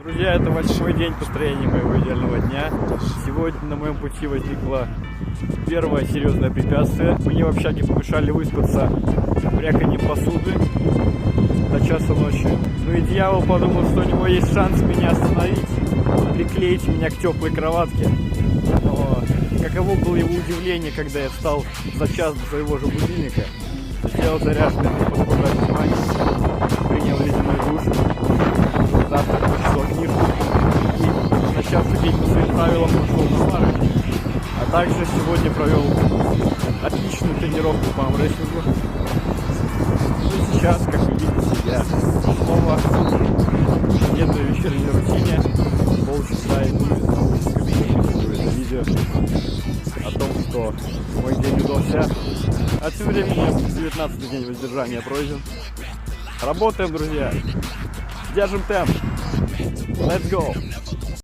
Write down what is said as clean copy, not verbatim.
Друзья, это 8-й день построения моего идеального дня. Сегодня на моем пути возникло первое серьезное препятствие. Мне в общаге помешали выспаться бряканьем посуды до часа ночи. Ну и дьявол подумал, что у него есть шанс меня остановить, приклеить меня к теплой кроватке. Но каково было его удивление, когда я встал за час до своего же будильника, сделал заряженный подхода внимания, принял ледяной душ, завтрак, прочитал книжку и, начавший день по своим правилам, ушел на пары. А также сегодня провел отличную тренировку по армрестлингу. И сейчас, как вы видите, я снова где-то в вечерней рутине полчаса иду на улице записываю это видео о том, что мой день удался. А тем временем 19-й день воздержания пройден. Работаем, друзья! Держим темп! Let's go!